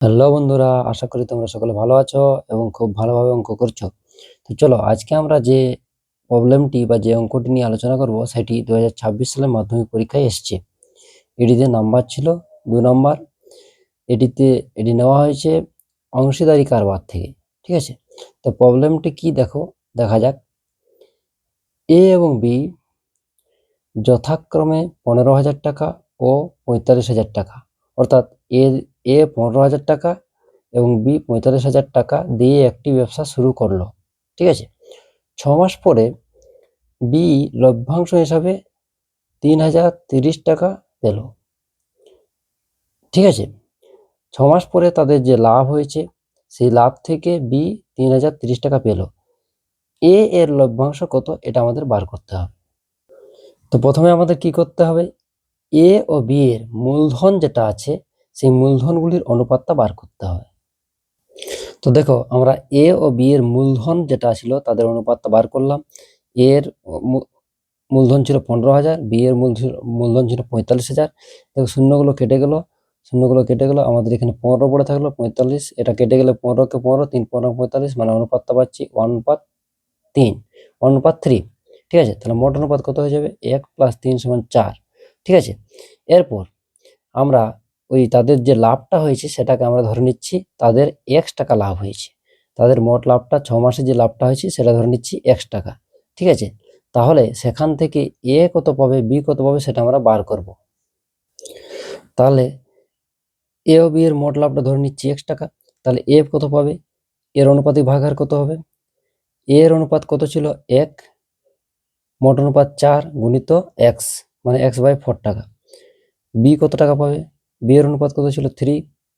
Hello বন্ধুরা, আশা করি তোমরা সকলে ভালো আছো এবং খুব ভালোভাবে অঙ্ক করছো। তো চলো আজকে আমরা যে প্রবলেমটি বা যে অঙ্কটি নিয়ে আলোচনা করব সেটি 2026 সালের মাধ্যমিক পরীক্ষায় এসেছে। এটিতে নাম্বার ছিল 2 নম্বর। এটি নেওয়া হয়েছে অংশীদারি কারবার থেকে। ঠিক আছে, তো প্রবলেমটি কি দেখা যাক। এ এবং বি যথাক্রমে 15,000 টাকা ও 45,000 টাকা, অর্থাৎ এ 15,000 টাকা এবং বি 45,000 টাকা দিয়ে একটি ব্যবসা শুরু করলো। ঠিক আছে, 6 মাস পরে বি লভ্যাংশ হিসাবে 3,030 টাকা পেল। ঠিক আছে, 6 মাস পরে তাদের যে লাভ হয়েছে সেই লাভ থেকে বি 3,030 টাকা পেল। এ এর লভ্যাংশ কত, এটা আমাদের বার করতে হবে। তো প্রথমে আমাদের কি করতে হবে, এ ও বি এর মূলধন যেটা আছে সেই মূলধনগুলির অনুপাতটা বার করতে হবে। তো দেখো, আমরা এ ও বি এর মূলধন যেটা ছিল তাদের অনুপাতটা বার করলাম। এর মূলধন ছিল 15,000, বি এর মূলধন ছিল 45,000। দেখো শূন্যগুলো কেটে গেল, আমাদের এখানে 15 পড়ে থাকলো। 45 এটা কেটে গেলে 15কে 15, 3 15 45, মানে অনুপাতটা পাচ্ছি 1/3, 1/3। ঠিক আছে, তাহলে মোট অনুপাত কত হয়ে যাবে, 1 + 3 = 4। ঠিক আছে, এরপর আমরা ওই তাদের যে লাভটা হয়েছে সেটাকে আমরা ধরে নিচ্ছি তাদের X টাকা লাভ হয়েছে। তাদের মোট লাভটা 6 মাসে যে লাভটা হয়েছে সেটা ধরে নিচ্ছি X টাকা। ঠিক আছে, তাহলে সেখান থেকে এ কত পাবে, বি কত পাবে, সেটা আমরা বার করব। তাহলে এ ও বি এর মোট লাভটা ধরে নিচ্ছি X টাকা, তাহলে এ কত পাবে, এর অনুপাতিক ভাগাহার কত হবে, এর অনুপাত কত ছিল 1, মোট অনুপাত 4 গুণিত X, মানে X/4 টাকা। বি কত টাকা পাবে, বি এর অনুপাত কত ছিল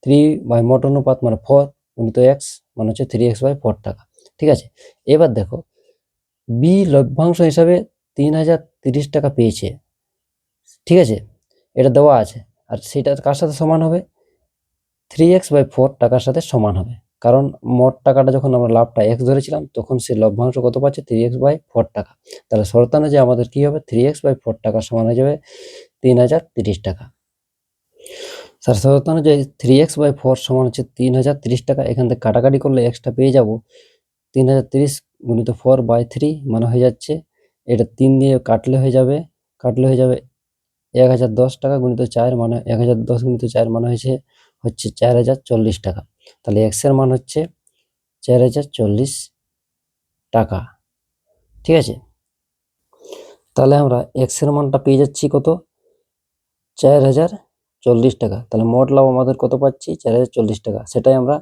3 মোট অনুপাত মানে 4 গুণিত x, মানে হচ্ছে 3x/4 টাকা। ঠিক আছে, এবার দেখো বি লভ্যাংশ হিসাবে 3,030 টাকা পেয়েছে। ঠিক আছে, এটা দেওয়া আছে, আর সেটা কার সাথে সমান হবে, 3x/4 টাকার সাথে সমান হবে। কারণ মোট টাকাটা যখন আমরা লাভটা x ধরেছিলাম তখন সে লভ্যাংশ কত পাচ্ছে, 3x/4 টাকা। তাহলে শর্তানুযায়ী আমাদের কি হবে, 3x/4 টাকা সমান হয়ে যাবে 3,030 টাকা। স্যার শর্তানুযায়ী 3x/4 সমান হচ্ছে 3,030 টাকা। এখান থেকে কাটাকাটি করলে এক্সট্রা পেয়ে যাব 3,030 গুণিত 4/3, মানে হয়ে যাচ্ছে, এটা 3 দিয়ে কাটলে হয়ে যাবে 1,010 টাকা গুণিত 4, মানে 1,010 গুণিত 4 মানে হচ্ছে 4,040 টাকা। তাহলে এক্স এর মান হচ্ছে 4,040 টাকা। ঠিক আছে, তাহলে আমরা এক্স এর মানটা পেয়ে যাচ্ছি কত, 4,040 টাকা। তাহলে মোট লাভ আমাদের কত পাচ্ছি, 4,040 টাকা, সেটাই আমরা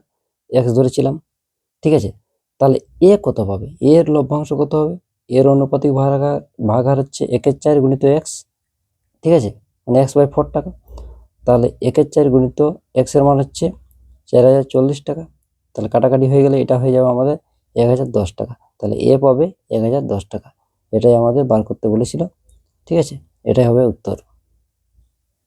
এক্স ধরেছিলাম। ঠিক আছে, তাহলে এ কত পাবে, এর লভ্যাংশ কত হবে, এর অনুপাতিক ভাগাহার হচ্ছে 1/4 গুণিত এক্স। ঠিক আছে, মানে X/4 টাকা। তাহলে 1/4 গুণিত এক্স এর মান হচ্ছে 4,040 টাকা। তাহলে কাটাকাটি হয়ে গেলে এটা হয়ে যাবে আমাদের 1,010 টাকা। তাহলে এ পাবে 1,010 টাকা। এটাই আমাদের বার করতে বলেছিল। ঠিক আছে, এটাই হবে উত্তর।